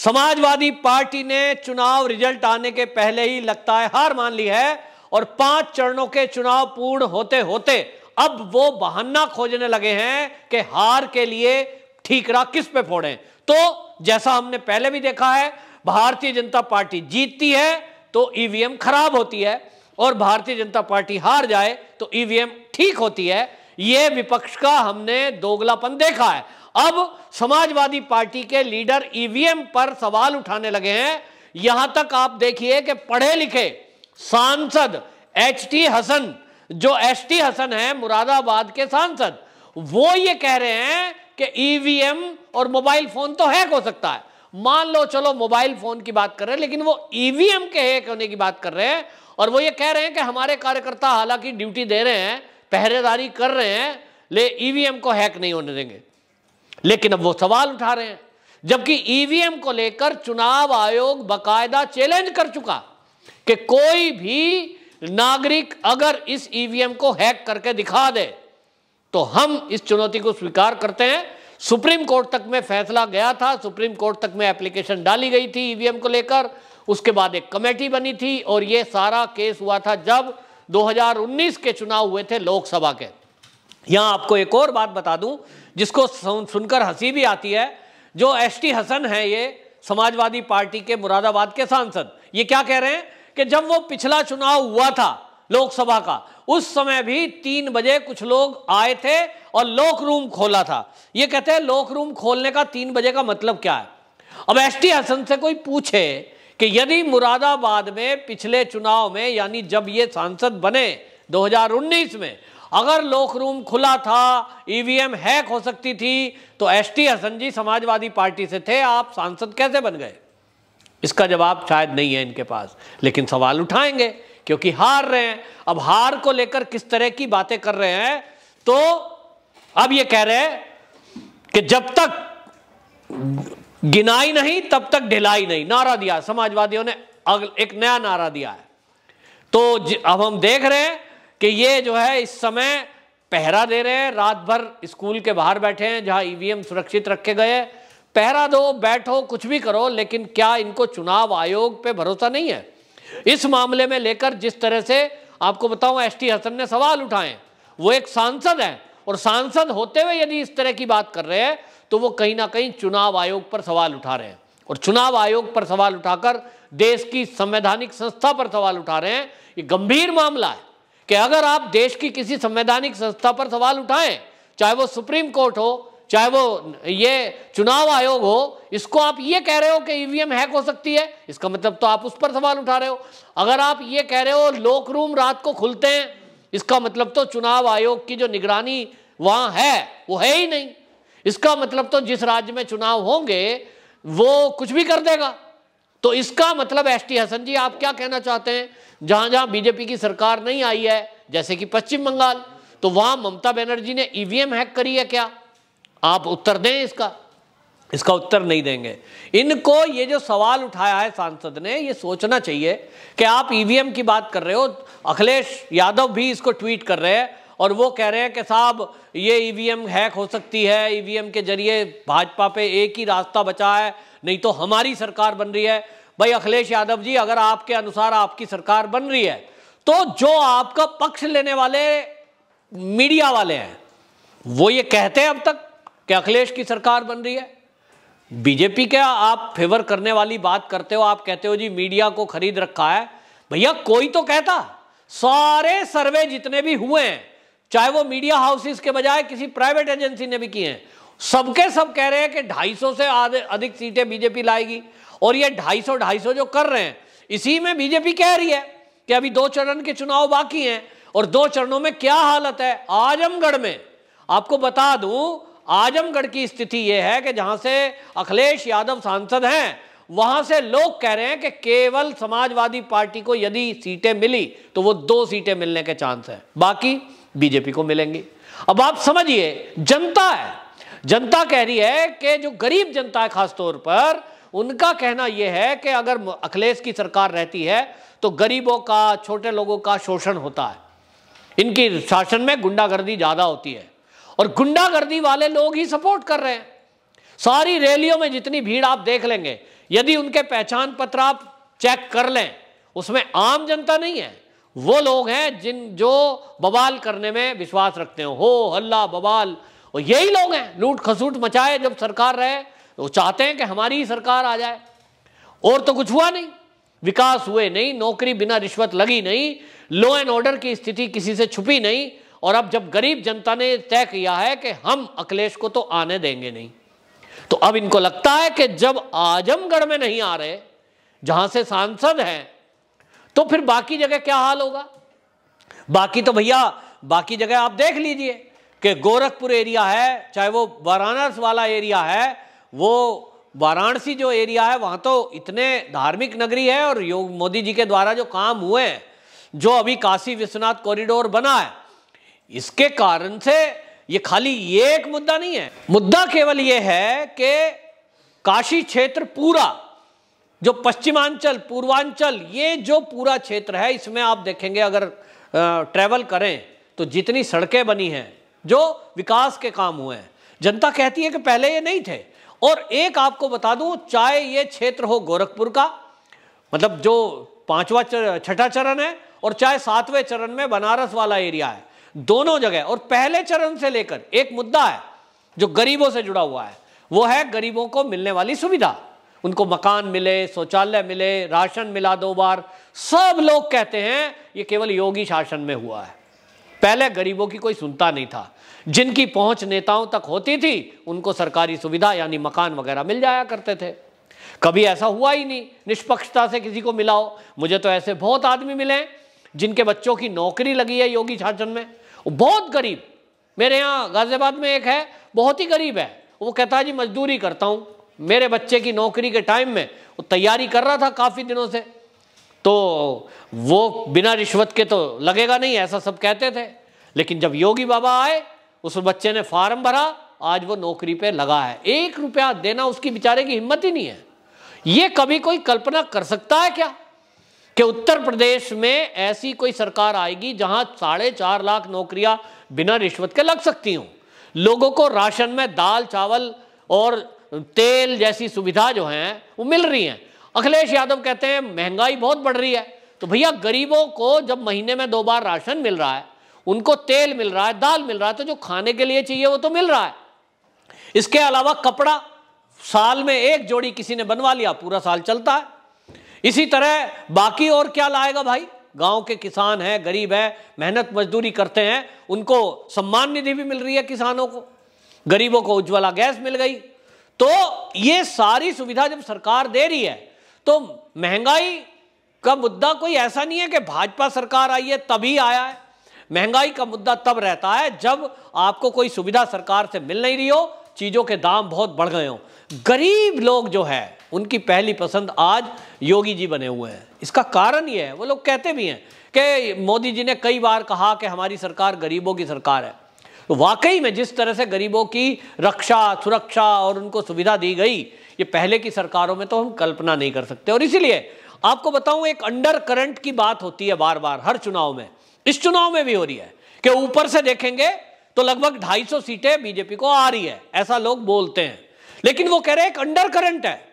Samajwadi party ने चुनाव result आने के पहले ही लगता है हार मान ली है और 5 चरणों के चुनाव पूर्ण होते होते अब वो बहाना खोजने लगे हैं कि हार के लिए ठीकरा किस पे फोड़ें। तो जैसा हमने पहले भी देखा है, भारतीय जनता पार्टी जीतती है तो ईवीएम खराब होती है और भारतीय जनता पार्टी हार जाए तो ईवीएम ठीक होती है। यह विपक्ष का हमने दोगलापन देखा है। अब समाजवादी पार्टी के लीडर ईवीएम पर सवाल उठाने लगे हैं। यहां तक आप देखिए कि पढ़े लिखे सांसद एचटी हसन, जो एसटी हसन है मुरादाबाद के सांसद, वो ये कह रहे हैं कि ईवीएम और मोबाइल फोन तो हैक हो सकता है। मान लो चलो मोबाइल फोन की बात कर रहे हैं, लेकिन वो ईवीएम के हैक होने की बात कर रहे हैं और वो ये कह रहे हैं कि हमारे कार्यकर्ता हालांकि ड्यूटी दे रहे हैं, पहरेदारी कर रहे हैं, ले ईवीएम को हैक नहीं होने देंगे। लेकिन अब वो सवाल उठा रहे हैं, जबकि ईवीएम को लेकर चुनाव आयोग बाकायदा चैलेंज कर चुका कि कोई भी नागरिक अगर इस ईवीएम को हैक करके दिखा दे तो हम इस चुनौती को स्वीकार करते हैं। सुप्रीम कोर्ट तक में फैसला गया था, सुप्रीम कोर्ट तक में एप्लीकेशन डाली गई थी ईवीएम को लेकर, उसके बाद एक कमेटी बनी थी और यह सारा केस हुआ था जब 2019 के चुनाव हुए थे लोकसभा के। यहां आपको एक और बात बता दूं जिसको सुनकर हंसी भी आती है। जो एसटी हसन है, ये समाजवादी पार्टी के मुरादाबाद के सांसद, ये क्या कह रहे हैं कि जब वो पिछला चुनाव हुआ था लोकसभा का, उस समय भी 3 बजे कुछ लोग आए थे और लॉक रूम खोला था। ये कहते हैं लॉक रूम खोलने का 3 बजे का मतलब क्या है। अब एसटी हसन से कोई पूछे कि यदि मुरादाबाद में पिछले चुनाव में, यानी जब ये सांसद बने 2019 में, अगर लॉक रूम खुला था, ईवीएम हैक हो सकती थी, तो एसटी हसन जी समाजवादी पार्टी से थे, आप सांसद कैसे बन गए? इसका जवाब शायद नहीं है इनके पास, लेकिन सवाल उठाएंगे क्योंकि हार रहे हैं। अब हार को लेकर किस तरह की बातें कर रहे हैं, तो अब ये कह रहे हैं कि जब तक गिनाई नहीं तब तक ढिलाई नहीं, नारा दिया समाजवादियों ने, एक नया नारा दिया है। तो अब हम देख रहे हैं कि ये जो है इस समय पहरा दे रहे हैं, रात भर स्कूल के बाहर बैठे हैं जहां ईवीएम सुरक्षित रखे गए। पहरा दो, बैठो, कुछ भी करो, लेकिन क्या इनको चुनाव आयोग पे भरोसा नहीं है? इस मामले में लेकर जिस तरह से आपको बताऊं एसटी हसन ने सवाल उठाए, वो एक सांसद है और सांसद होते हुए यदि इस तरह की बात कर रहे हैं तो वो कहीं ना कहीं चुनाव आयोग पर सवाल उठा रहे हैं और चुनाव आयोग पर सवाल उठाकर देश की संवैधानिक संस्था पर सवाल उठा रहे हैं। ये गंभीर मामला है कि अगर आप देश की किसी संवैधानिक संस्था पर सवाल उठाएं, चाहे वो सुप्रीम कोर्ट हो, चाहे वो ये चुनाव आयोग हो, इसको आप ये कह रहे हो कि ईवीएम हैक हो सकती है, इसका मतलब तो आप उस पर सवाल उठा रहे हो। अगर आप ये कह रहे हो लॉक रूम रात को खुलते हैं, इसका मतलब तो चुनाव आयोग की जो निगरानी वहां है वो है ही नहीं। इसका मतलब तो जिस राज्य में चुनाव होंगे वो कुछ भी कर देगा। तो इसका मतलब एसटी हसन जी आप क्या कहना चाहते हैं? जहां जहां बीजेपी की सरकार नहीं आई है, जैसे कि पश्चिम बंगाल, तो वहां ममता बनर्जी ने ईवीएम हैक करी है क्या? आप उत्तर दें इसका उत्तर नहीं देंगे। इनको ये जो सवाल उठाया है सांसद ने, ये सोचना चाहिए कि आप ईवीएम की बात कर रहे हो। अखिलेश यादव भी इसको ट्वीट कर रहे हैं और वो कह रहे हैं कि साहब ये ईवीएम हैक हो सकती है, ईवीएम के जरिए भाजपा पे एक ही रास्ता बचा है, नहीं तो हमारी सरकार बन रही है। भाई अखिलेश यादव जी, अगर आपके अनुसार आपकी सरकार बन रही है तो जो आपका पक्ष लेने वाले मीडिया वाले हैं वो ये कहते हैं अब तक कि अखिलेश की सरकार बन रही है। बीजेपी का आप फेवर करने वाली बात करते हो, आप कहते हो जी मीडिया को खरीद रखा है। भैया कोई तो कहता, सारे सर्वे जितने भी हुए हैं, चाहे वो मीडिया हाउसेस के बजाय किसी प्राइवेट एजेंसी ने भी किए हैं, सबके सब कह रहे हैं कि 250 से अधिक सीटें बीजेपी लाएगी। और ये 250 जो कर रहे हैं, इसी में बीजेपी कह रही है कि अभी 2 चरण के चुनाव बाकी हैं और 2 चरणों में क्या हालत है। आजमगढ़ में आपको बता दूं, आजमगढ़ की स्थिति यह है कि जहां से अखिलेश यादव सांसद हैं, वहां से लोग कह रहे हैं कि केवल समाजवादी पार्टी को यदि सीटें मिली तो वो 2 सीटें मिलने के चांस है, बाकी बीजेपी को मिलेंगी। अब आप समझिए, जनता है, जनता कह रही है कि जो गरीब जनता है खासतौर पर, उनका कहना यह है कि अगर अखिलेश की सरकार रहती है तो गरीबों का, छोटे लोगों का शोषण होता है, इनकी शासन में गुंडागर्दी ज्यादा होती है और गुंडागर्दी वाले लोग ही सपोर्ट कर रहे हैं। सारी रैलियों में जितनी भीड़ आप देख लेंगे, यदि उनके पहचान पत्र आप चेक कर लें, उसमें आम जनता नहीं है, वो लोग हैं जो बवाल करने में विश्वास रखते हो हल्ला बवाल, और यही लोग हैं लूट खसूट मचाए जब सरकार रहे, वो चाहते हैं कि हमारी ही सरकार आ जाए। और तो कुछ हुआ नहीं, विकास हुए नहीं, नौकरी बिना रिश्वत लगी नहीं, लॉ एंड ऑर्डर की स्थिति किसी से छुपी नहीं। और अब जब गरीब जनता ने तय किया है कि हम अखिलेश को तो आने देंगे नहीं, तो अब इनको लगता है कि जब आजमगढ़ में नहीं आ रहे, जहां से सांसद हैं, तो फिर बाकी जगह क्या हाल होगा। बाकी तो भैया बाकी जगह आप देख लीजिए कि गोरखपुर एरिया है, चाहे वो वाराणसी वाला एरिया है, वो वाराणसी जो एरिया है, वहां तो इतने धार्मिक नगरी है, और मोदी जी के द्वारा जो काम हुए हैं, जो अभी काशी विश्वनाथ कॉरिडोर बना है, इसके कारण से ये खाली ये एक मुद्दा नहीं है। मुद्दा केवल ये है कि काशी क्षेत्र पूरा, जो पश्चिमांचल पूर्वांचल, ये जो पूरा क्षेत्र है, इसमें आप देखेंगे अगर ट्रैवल करें तो जितनी सड़कें बनी हैं, जो विकास के काम हुए हैं, जनता कहती है कि पहले ये नहीं थे। और एक आपको बता दूं, चाहे ये क्षेत्र हो गोरखपुर का, मतलब जो 5वां 6ठा चरण है, और चाहे 7वें चरण में बनारस वाला एरिया है, दोनों जगह। और पहले चरण से लेकर एक मुद्दा है जो गरीबों से जुड़ा हुआ है, वो है गरीबों को मिलने वाली सुविधा, उनको मकान मिले, शौचालय मिले, राशन मिला 2 बार। सब लोग कहते हैं ये केवल योगी शासन में हुआ है, पहले गरीबों की कोई सुनता नहीं था। जिनकी पहुंच नेताओं तक होती थी उनको सरकारी सुविधा यानी मकान वगैरह मिल जाया करते थे। कभी ऐसा हुआ ही नहीं निष्पक्षता से किसी को मिला हो। मुझे तो ऐसे बहुत आदमी मिले हैं जिनके बच्चों की नौकरी लगी है योगी शासन में, वो बहुत गरीब। मेरे यहाँ गाजियाबाद में एक है, बहुत ही गरीब है, वो कहता है जी मजदूरी करता हूँ, मेरे बच्चे की नौकरी के टाइम में वो तैयारी कर रहा था काफ़ी दिनों से, तो वो बिना रिश्वत के तो लगेगा नहीं, ऐसा सब कहते थे। लेकिन जब योगी बाबा आए, उस बच्चे ने फार्म भरा, आज वो नौकरी पे लगा है। 1 रुपया देना उसकी बेचारे की हिम्मत ही नहीं है। ये कभी कोई कल्पना कर सकता है क्या कि उत्तर प्रदेश में ऐसी कोई सरकार आएगी जहां 4.5 लाख नौकरियां बिना रिश्वत के लग सकती हों, लोगों को राशन में दाल चावल और तेल जैसी सुविधा जो हैं वो मिल रही हैं। अखिलेश यादव कहते हैं महंगाई बहुत बढ़ रही है, तो भैया गरीबों को जब महीने में 2 बार राशन मिल रहा है, उनको तेल मिल रहा है, दाल मिल रहा है, तो जो खाने के लिए चाहिए वो तो मिल रहा है। इसके अलावा कपड़ा साल में 1 जोड़ी किसी ने बनवा लिया, पूरा साल चलता है। इसी तरह बाकी और क्या लाएगा भाई। गांव के किसान हैं, गरीब हैं, मेहनत मजदूरी करते हैं, उनको सम्मान निधि भी मिल रही है किसानों को, गरीबों को उज्ज्वला गैस मिल गई। तो ये सारी सुविधा जब सरकार दे रही है, तो महंगाई का मुद्दा कोई ऐसा नहीं है कि भाजपा सरकार आई है तभी आया है। महंगाई का मुद्दा तब रहता है जब आपको कोई सुविधा सरकार से मिल नहीं रही हो, चीजों के दाम बहुत बढ़ गए हों। गरीब लोग जो है उनकी पहली पसंद आज योगी जी बने हुए हैं। इसका कारण ये है, वो लोग कहते भी हैं कि मोदी जी ने कई बार कहा कि हमारी सरकार गरीबों की सरकार है। तो वाकई में जिस तरह से गरीबों की रक्षा सुरक्षा और उनको सुविधा दी गई, ये पहले की सरकारों में तो हम कल्पना नहीं कर सकते। और इसीलिए आपको बताऊं, एक अंडर करंट की बात होती है बार बार हर चुनाव में, इस चुनाव में भी हो रही है कि ऊपर से देखेंगे तो लगभग 250 सीटें बीजेपी को आ रही है, ऐसा लोग बोलते हैं। लेकिन वो कह रहे हैं एक अंडर करंट है,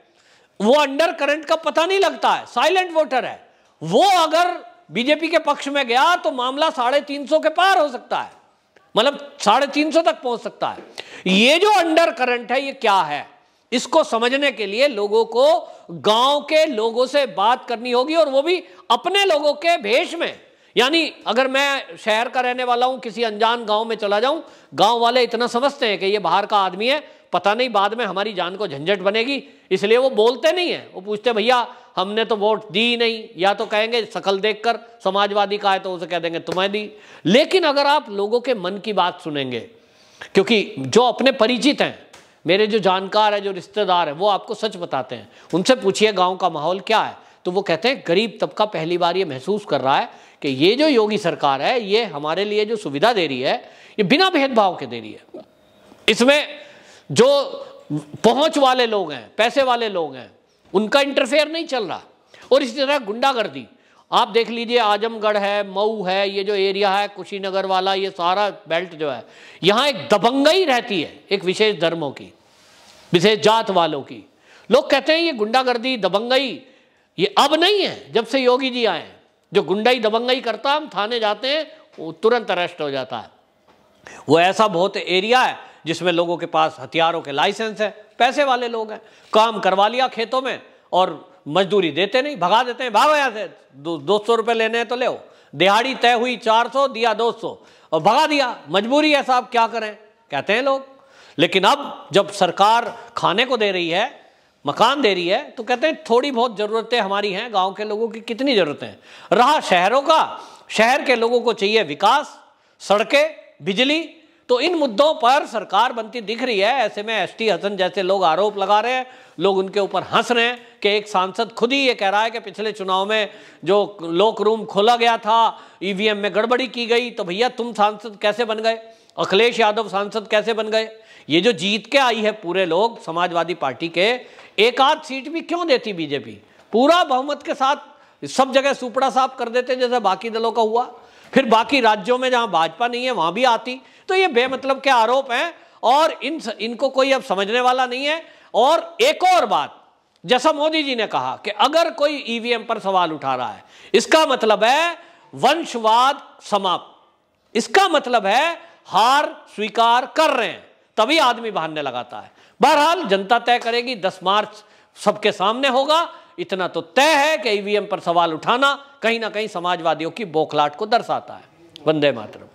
वो अंडर करंट का पता नहीं लगता है, साइलेंट वोटर है। वो अगर बीजेपी के पक्ष में गया तो मामला 350 के पार हो सकता है, मतलब 350 तक पहुंच सकता है। ये जो अंडर करंट है ये क्या है, इसको समझने के लिए लोगों को गांव के लोगों से बात करनी होगी, और वो भी अपने लोगों के भेष में। यानी अगर मैं शहर का रहने वाला हूं, किसी अनजान गांव में चला जाऊं, गांव वाले इतना समझते हैं कि ये बाहर का आदमी है, पता नहीं बाद में हमारी जान को झंझट बनेगी, इसलिए वो बोलते नहीं है। वो पूछते भैया हमने तो वोट दी नहीं, या तो कहेंगे शकल देखकर समाजवादी का है तो उसे कह देंगे तुम्हें दी। लेकिन अगर आप लोगों के मन की बात सुनेंगे, क्योंकि जो अपने परिचित हैं, मेरे जो जानकार है, जो रिश्तेदार है, वो आपको सच बताते हैं। उनसे पूछिए गांव का माहौल क्या है, तो वो कहते हैं गरीब तबका पहली बार ये महसूस कर रहा है कि ये जो योगी सरकार है ये हमारे लिए जो सुविधा दे रही है ये बिना भेदभाव के दे रही है। इसमें जो पहुंच वाले लोग हैं, पैसे वाले लोग हैं, उनका इंटरफेयर नहीं चल रहा। और इसी तरह गुंडागर्दी आप देख लीजिए, आजमगढ़ है, मऊ है, ये जो एरिया है कुशीनगर वाला, ये सारा बेल्ट जो है, यहाँ एक दबंगई रहती है एक विशेष धर्मों की, विशेष जात वालों की। लोग कहते हैं ये गुंडागर्दी दबंगई ये अब नहीं है, जब से योगी जी आए हैं। जो गुंडाई दबंगई करता है, हम थाने जाते हैं वो तुरंत अरेस्ट हो जाता है। वो ऐसा बहुत एरिया है जिसमें लोगों के पास हथियारों के लाइसेंस है, पैसे वाले लोग हैं, काम करवा लिया खेतों में और मजदूरी देते नहीं, भगा देते हैं, भागो यहाँ से, 200 रुपये लेने हैं तो ले, दिहाड़ी तय हुई 400, दिया 200 और भगा दिया, मजबूरी है साहब, क्या करें, कहते हैं लोग। लेकिन अब जब सरकार खाने को दे रही है, मकान दे रही है, तो कहते हैं थोड़ी बहुत ज़रूरतें हमारी हैं, गांव के लोगों की कितनी ज़रूरतें हैं। रहा शहरों का, शहर के लोगों को चाहिए विकास, सड़कें, बिजली, तो इन मुद्दों पर सरकार बनती दिख रही है। ऐसे में एसटी हसन जैसे लोग आरोप लगा रहे हैं, लोग उनके ऊपर हंस रहे हैं कि एक सांसद खुद ही ये कह रहा है कि पिछले चुनाव में जो लोक रूम खोला गया था, ईवीएम में गड़बड़ी की गई, तो भैया तुम सांसद कैसे बन गए, अखिलेश यादव सांसद कैसे बन गए। ये जो जीत के आई है पूरे लोग समाजवादी पार्टी के, एक आध सीट भी क्यों देती बीजेपी, पूरा बहुमत के साथ सब जगह सुपड़ा साफ कर देते जैसे बाकी दलों का हुआ, फिर बाकी राज्यों में जहां भाजपा नहीं है वहां भी आती। तो ये बेमतलब के आरोप हैं और इनको कोई अब समझने वाला नहीं है। और एक और बात, जैसा मोदी जी ने कहा कि अगर कोई ईवीएम पर सवाल उठा रहा है, इसका मतलब है वंशवाद समाप्त, इसका मतलब है हार स्वीकार कर रहे हैं, तभी आदमी बहाने लगाता है। बहरहाल जनता तय करेगी, 10 मार्च सबके सामने होगा। इतना तो तय है कि ईवीएम पर सवाल उठाना कहीं ना कहीं समाजवादियों की बौखलाहट को दर्शाता है। वंदे मातरम।